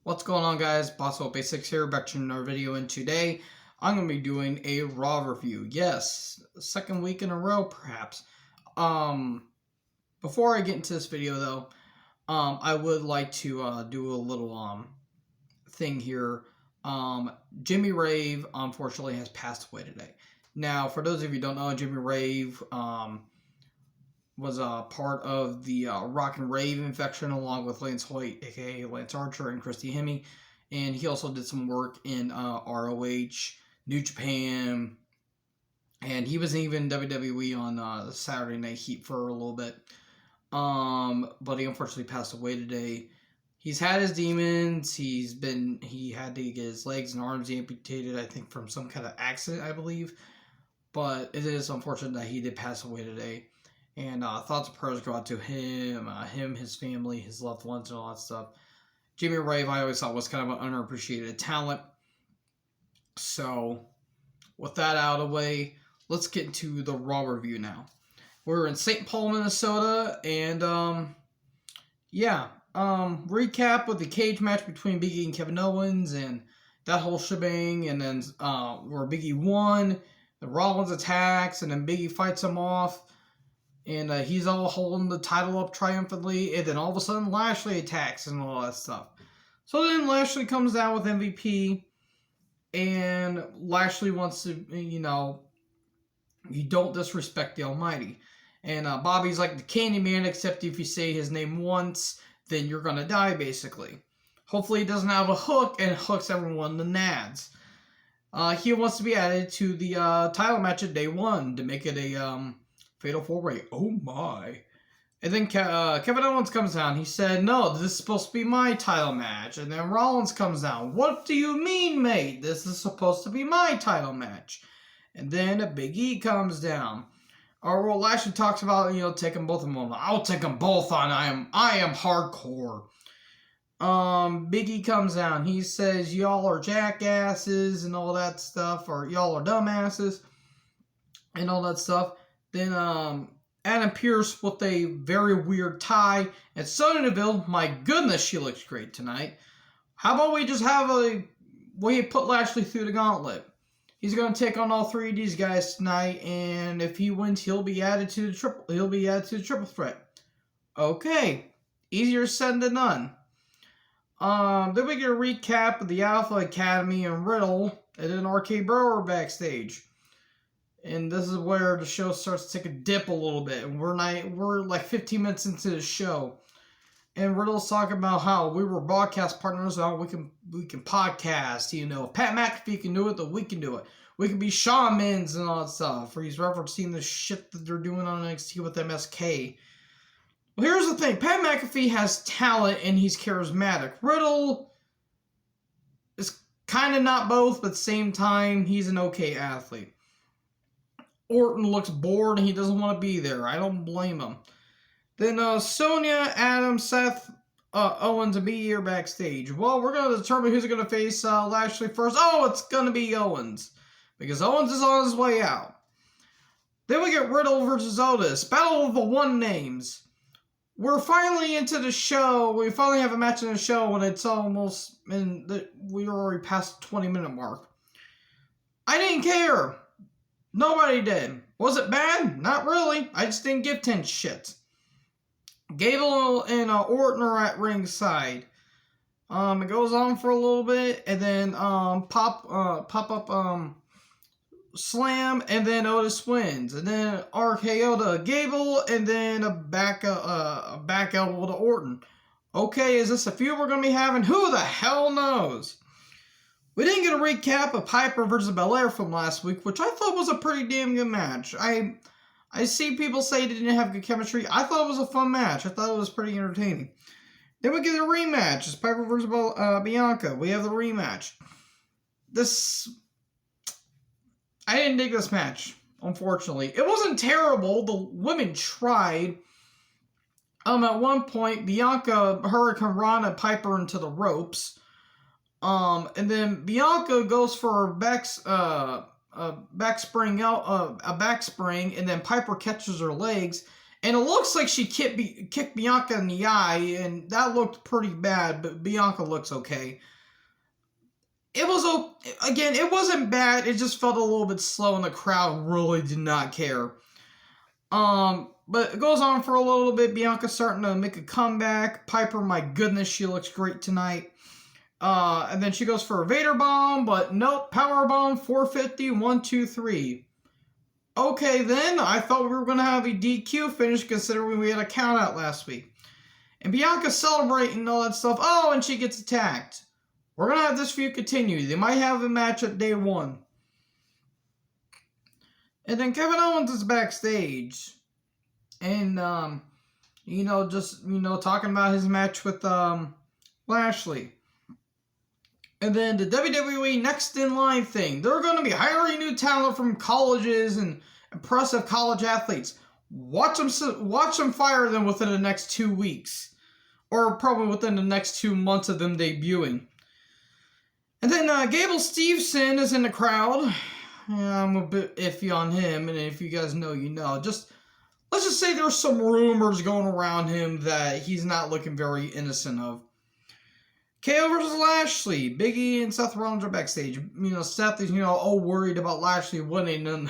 What's going on, guys? Bosso Basics here, back to another video, and today I'm going to be doing a Raw review. Yes, second week in a row, perhaps. Before I get into this video, though, I would like to do a little thing here. Jimmy Rave, unfortunately, has passed away today. Now, for those of you who don't know, Jimmy Rave was a part of the Rock and Rave infection along with Lance Hoyt, aka Lance Archer, and Christy Hemme. And he also did some work in ROH, New Japan, and he was even WWE on Saturday Night Heat for a little bit. But he unfortunately passed away today. He's had his demons. He had to get his legs and arms amputated, I think, from some kind of accident, I believe. But it is unfortunate that he did pass away today. And thoughts and prayers go out to him, his family, his loved ones, and all that stuff. Jimmy Rave, I always thought, was kind of an underappreciated talent. So, with that out of the way, let's get into the Raw review now. We're in St. Paul, Minnesota, and, recap with the cage match between Big E and Kevin Owens, and that whole shebang, and then, where Big E won, the Rollins attacks, and then Big E fights him off. And he's all holding the title up triumphantly. And then all of a sudden, Lashley attacks and all that stuff. So then Lashley comes down with MVP. And Lashley wants to, you don't disrespect the Almighty. And Bobby's like the Candyman, except if you say his name once, then you're going to die, basically. Hopefully he doesn't have a hook and hooks everyone in the nads. He wants to be added to the title match at day one to make it a... Fatal 4-Way. Oh my. And then Kevin Owens comes down. He said, no, this is supposed to be my title match. And then Rollins comes down. What do you mean, mate? This is supposed to be my title match. And then a Big E comes down. Or well, Lashley talks about, taking both of them on. I'll take them both on. I am hardcore. Big E comes down. He says, y'all are jackasses and all that stuff. Or y'all are dumbasses. And all that stuff. Then Adam Pearce with a very weird tie. And Sonya Deville, my goodness, she looks great tonight. How about we just have we put Lashley through the gauntlet? He's going to take on all three of these guys tonight, and if he wins, he'll be added to the triple threat. Okay, easier said than done. Then we get a recap of the Alpha Academy and Riddle, and then RK Bro backstage. And this is where the show starts to take a dip a little bit. And we're like 15 minutes into the show. And Riddle's talking about how we were broadcast partners, how we can podcast, If Pat McAfee can do it, then we can do it. We can be shamans and all that stuff. Where he's referencing the shit that they're doing on NXT with MSK. Well, here's the thing. Pat McAfee has talent and he's charismatic. Riddle is kind of not both, but at the same time, he's an okay athlete. Orton looks bored and he doesn't want to be there. I don't blame him. Then Sonya, Adam, Seth, Owens, and me are backstage. Well, we're going to determine who's going to face Lashley first. Oh, it's going to be Owens. Because Owens is on his way out. Then we get Riddle versus Otis. Battle of the One Names. We're finally into the show. We finally have a match in the show and it's almost... we're already past the 20-minute mark. I didn't care. Nobody did. Was it bad? Not really. I just didn't give 10 shits. Gable and Orton are at ringside. It goes on for a little bit, and then pop up slam, and then Otis wins, and then RKO to Gable, and then a back elbow to Orton. Okay, is this a feud we're gonna be having? Who the hell knows? We didn't get a recap of Piper versus Balor from last week, which I thought was a pretty damn good match. I see people say they didn't have good chemistry. I thought it was a fun match. I thought it was pretty entertaining. Then we get a rematch. It's Piper versus Bianca. We have the rematch. I didn't dig this match, unfortunately. It wasn't terrible. The women tried. At one point, Bianca Hurricane Rana Piper into the ropes. And then Bianca goes for a back spring, and then Piper catches her legs, And it looks like she kicked Bianca in the eye, and that looked pretty bad, but Bianca looks okay. It was, again, it wasn't bad, it just felt a little bit slow, and the crowd really did not care. But it goes on for a little bit. Bianca's starting to make a comeback. Piper, my goodness, she looks great tonight. And then she goes for a Vader bomb, but nope, power bomb, 450, 1, 2, 3. Okay, then I thought we were going to have a DQ finish considering we had a count out last week. And Bianca's celebrating and all that stuff. Oh, and she gets attacked. We're going to have this feud continue. They might have a match at day 1. And then Kevin Owens is backstage. And, talking about his match with Lashley. And then the WWE Next in Line thing. They're going to be hiring new talent from colleges and impressive college athletes. Watch them fire them within the next 2 weeks. Or probably within the next 2 months of them debuting. And then Gable Steveson is in the crowd. Yeah, I'm a bit iffy on him. And if you guys know, you know. Let's just say there's some rumors going around him that he's not looking very innocent of. KO versus Lashley. Big E and Seth Rollins are backstage. Seth is, all worried about Lashley winning. And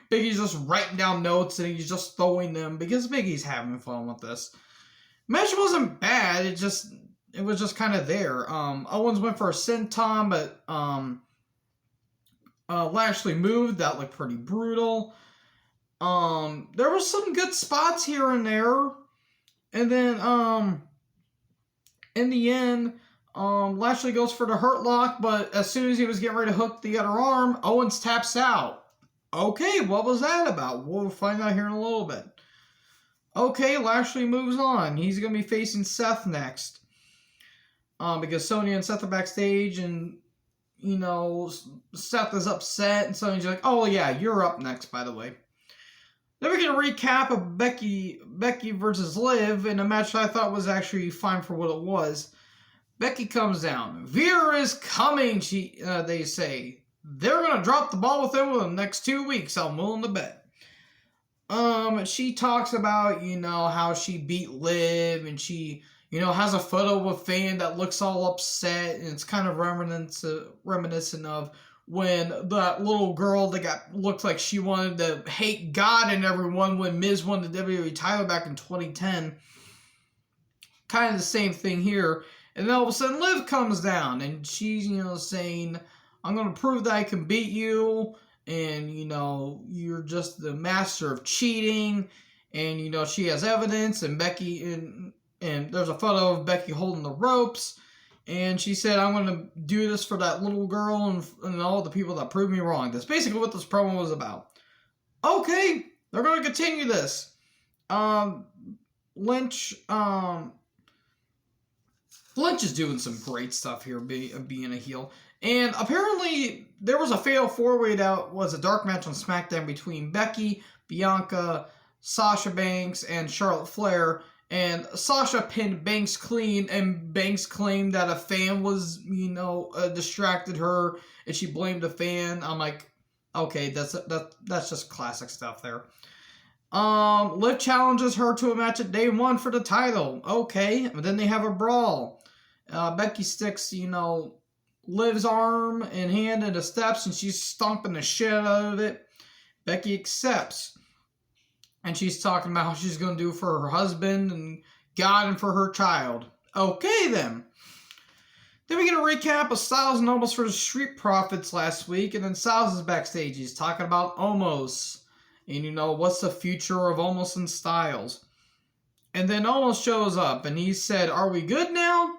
Big E's just writing down notes and he's just throwing them because Big E's having fun with this. Match wasn't bad. It was just kind of there. Owens went for a senton, but Lashley moved. That looked pretty brutal. There was some good spots here and there. And then, in the end, Lashley goes for the Hurt Lock, but as soon as he was getting ready to hook the other arm, Owens taps out. Okay, what was that about? We'll find out here in a little bit. Okay, Lashley moves on. He's going to be facing Seth next. Because Sonya and Seth are backstage, and, Seth is upset, and Sonya's like, oh yeah, you're up next, by the way. Then we get a recap of Becky versus Liv in a match that I thought was actually fine for what it was. Becky comes down. Veer is coming, they say. They're going to drop the ball with him within the next 2 weeks, I'm willing to bet. She talks about, how she beat Liv, and she, has a photo of a fan that looks all upset, and it's kind of reminiscent of when that little girl that looked like she wanted to hate God and everyone when Miz won the WWE title back in 2010. Kind of the same thing here. And then all of a sudden Liv comes down and she's, saying, I'm going to prove that I can beat you. And, you're just the master of cheating. And, she has evidence. And Becky, and there's a photo of Becky holding the ropes. And she said, I'm going to do this for that little girl and all the people that proved me wrong. That's basically what this promo was about. Okay, they're going to continue this. Lynch is doing some great stuff here, being a heel. And apparently, there was a fatal 4-way that was a dark match on SmackDown between Becky, Bianca, Sasha Banks, and Charlotte Flair. And Sasha pinned Banks clean, and Banks claimed that a fan was, distracted her, and she blamed a fan. I'm like, okay, that's just classic stuff there. Liv challenges her to a match at day 1 for the title. Okay, and then they have a brawl. Becky sticks, Liv's arm and hand into steps, and she's stomping the shit out of it. Becky accepts. And she's talking about how she's going to do for her husband and God and for her child. Okay, then. Then we get a recap of Styles and Omos for the Street Profits last week. And then Styles is backstage. He's talking about Omos. And, what's the future of Omos and Styles. And then Omos shows up. And he said, are we good now?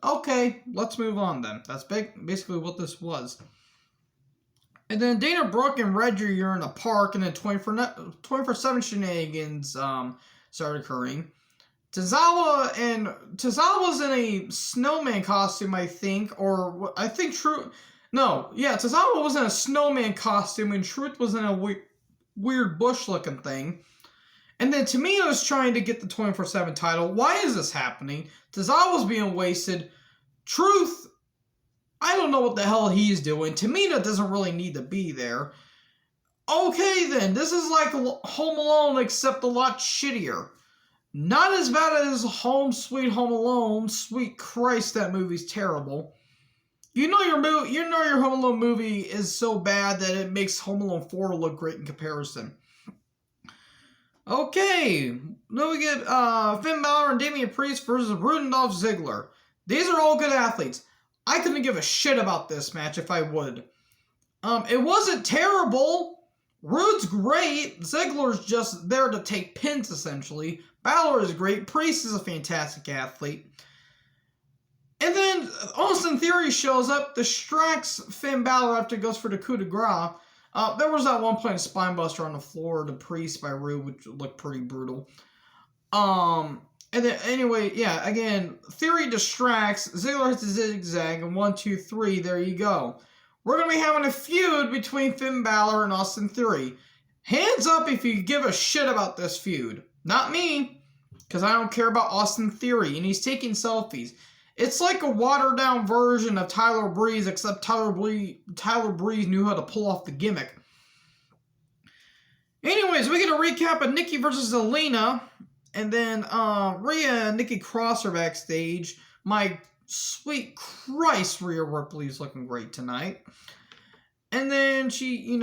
Okay, let's move on then. That's basically what this was. And then Dana Brooke and Reggie are in a park, and then 24/7 shenanigans started occurring. Tozawa's in a snowman costume, I think, or I think Tozawa was in a snowman costume, and Truth was in a weird bush-looking thing. And then Tamina's trying to get the 24/7 title. Why is this happening? Tozawa's being wasted. Truth, I don't know what the hell he's doing. Tamina doesn't really need to be there. Okay then, this is like Home Alone except a lot shittier. Not as bad as Home Sweet Home Alone. Sweet Christ, that movie's terrible. You know your Home Alone movie is so bad that it makes Home Alone 4 look great in comparison. Okay, then we get Finn Balor and Damian Priest versus Rudendoff Ziggler. These are all good athletes. I couldn't give a shit about this match if I would. It wasn't terrible. Rude's great. Ziggler's just there to take pins, essentially. Balor is great. Priest is a fantastic athlete. And then Austin Theory shows up, distracts Finn Balor after he goes for the coup de grace. There was that one point spinebuster on the floor to Priest by Rude, which looked pretty brutal. And then anyway, yeah, again, Theory distracts, Ziggler hits a zigzag, and 1, 2, 3, there you go. We're going to be having a feud between Finn Balor and Austin Theory. Hands up if you give a shit about this feud. Not me, because I don't care about Austin Theory, and he's taking selfies. It's like a watered-down version of Tyler Breeze, except Tyler Breeze knew how to pull off the gimmick. Anyways, we get a recap of Nikki versus Selena, and then Rhea and Nikki Cross are backstage. My sweet Christ, Rhea Ripley's looking great tonight. And then she,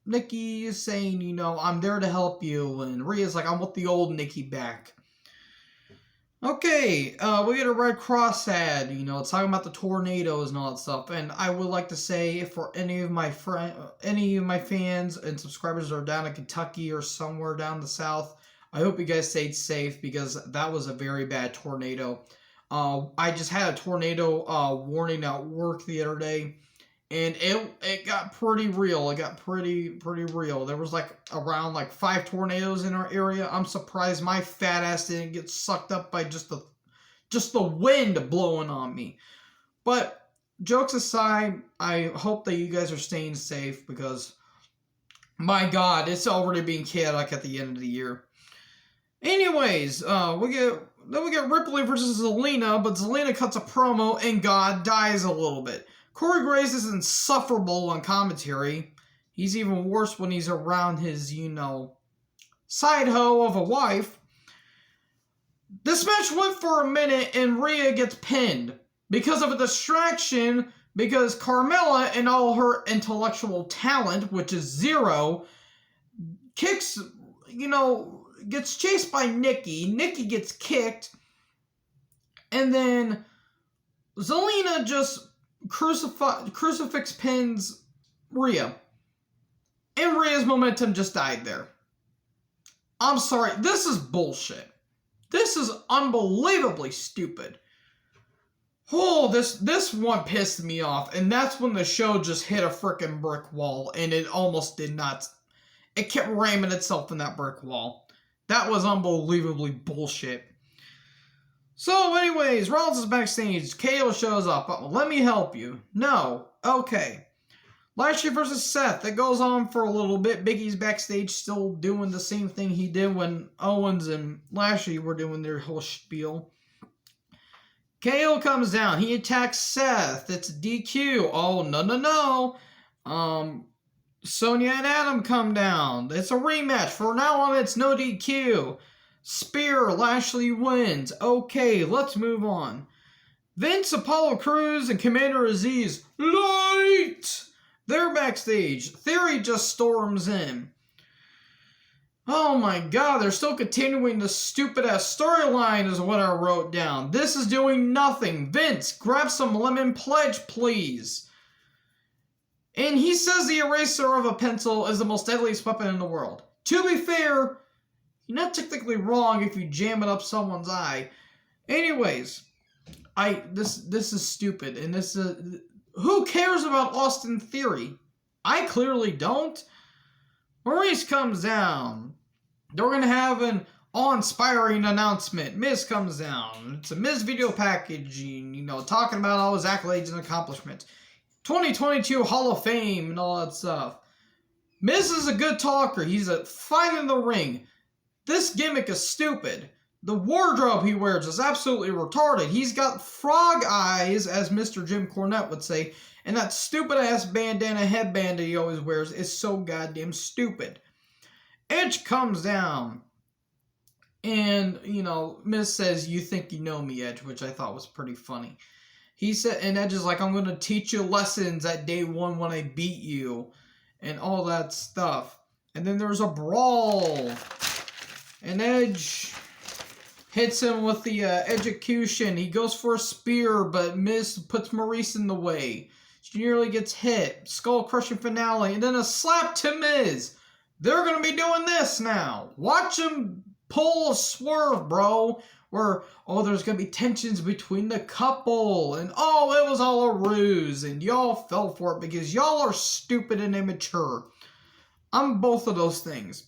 Nikki is saying, I'm there to help you, and Rhea's like, I want the old Nikki back. Okay, we get a Red Cross ad, it's talking about the tornadoes and all that stuff. And I would like to say, for any of my fans and subscribers that are down in Kentucky or somewhere down the south, I hope you guys stayed safe because that was a very bad tornado. I just had a tornado warning at work the other day, and it got pretty real. It got pretty real. There was around 5 tornadoes in our area. I'm surprised my fat ass didn't get sucked up by just the wind blowing on me. But jokes aside, I hope that you guys are staying safe because my God, it's already being chaotic at the end of the year. Anyways, we get Ripley versus Selena, but Selena cuts a promo and God dies a little bit. Corey Graves is insufferable on commentary. He's even worse when he's around his, side hoe of a wife. This match went for a minute and Rhea gets pinned because of a distraction, because Carmella and all her intellectual talent, which is zero, kicks, gets chased by Nikki. Nikki gets kicked. And then Zelina just crucifix pins Rhea. And Rhea's momentum just died there. I'm sorry. This is bullshit. This is unbelievably stupid. Oh, this one pissed me off. And that's when the show just hit a frickin' brick wall. And it almost did not. It kept ramming itself in that brick wall. That was unbelievably bullshit. So anyways, Rollins is backstage. KO shows up. Let me help you. No. Okay. Lashley versus Seth. That goes on for a little bit. Big E's backstage still doing the same thing he did when Owens and Lashley were doing their whole spiel. KO comes down. He attacks Seth. It's DQ. Oh, no. Sonya and Adam come down. It's a rematch. For now on, it's no DQ. Spear, Lashley wins. Okay, let's move on. Vince, Apollo Crews, and Commander Aziz. Light! They're backstage. Theory just storms in. Oh my God, they're still continuing the stupid-ass storyline is what I wrote down. This is doing nothing. Vince, grab some lemon pledge, please. And he says the eraser of a pencil is the most deadliest weapon in the world. To be fair, you're not technically wrong if you jam it up someone's eye. Anyways, this is stupid, and this is who cares about Austin Theory? I clearly don't. Maurice comes down. They're gonna have an awe-inspiring announcement. Miz comes down. It's a Miz video package, talking about all his accolades and accomplishments. 2022 Hall of Fame and all that stuff. Miz is a good talker. He's a fight in the ring. This gimmick is stupid. The wardrobe he wears is absolutely retarded. He's got frog eyes, as Mr. Jim Cornette would say, and that stupid-ass bandana headband that he always wears is so goddamn stupid. Edge comes down, and, Miz says, "You think you know me, Edge," which I thought was pretty funny. He said, and Edge is like, "I'm going to teach you lessons at day one when I beat you," and all that stuff. And then there's a brawl, and Edge hits him with the execution. He goes for a spear, but Miz puts Maurice in the way. She nearly gets hit. Skull-crushing finale, and then a slap to Miz. They're going to be doing this now. Watch him pull a swerve, bro. Where, there's going to be tensions between the couple. And, it was all a ruse. And y'all fell for it because y'all are stupid and immature. I'm both of those things.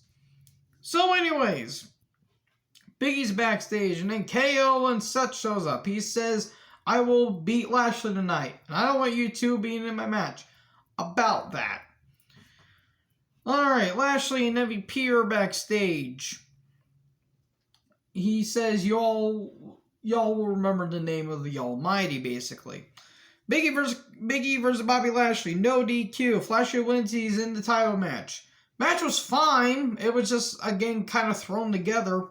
So anyways, Big E's backstage, and then KO and Seth shows up. He says, "I will beat Lashley tonight, and I don't want you two being in my match." About that. Alright, Lashley and MVP are backstage. He says, y'all will remember the name of the Almighty, basically. Big E versus Bobby Lashley. No DQ. Lashley wins. He's in the title match. Match was fine. It was just, again, kind of thrown together.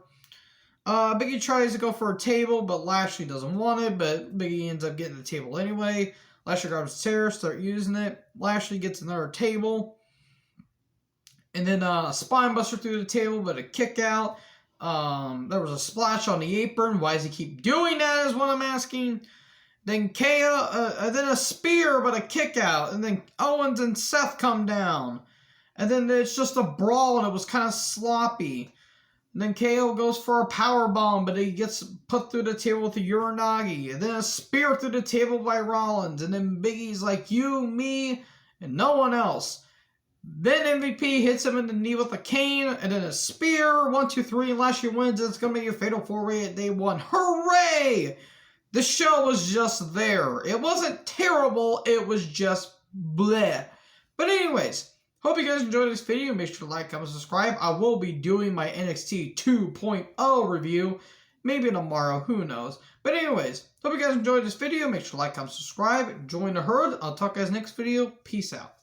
Big E tries to go for a table, but Lashley doesn't want it, but Big E ends up getting the table anyway. Lashley grabs a chair, start using it. Lashley gets another table. And then a spinebuster through the table, but a kick out. There was a splash on the apron. Why does he keep doing that is what I'm asking. Then then a spear, but a kick out. And then Owens and Seth come down. And then it's just a brawl, and it was kind of sloppy. And then KO goes for a power bomb, but he gets put through the table with a Uranagi. And then a spear through the table by Rollins. And then Big E's like, "You, me, and no one else." Then MVP hits him in the knee with a cane, and then a spear. 1, 2, 3, and Lashley wins. It's going to be a fatal 4-way at day one. Hooray! The show was just there. It wasn't terrible. It was just bleh. But anyways, hope you guys enjoyed this video. Make sure to like, comment, subscribe. I will be doing my NXT 2.0 review. Maybe tomorrow. Who knows? But anyways, hope you guys enjoyed this video. Make sure to like, comment, subscribe. Join the herd. I'll talk to you guys next video. Peace out.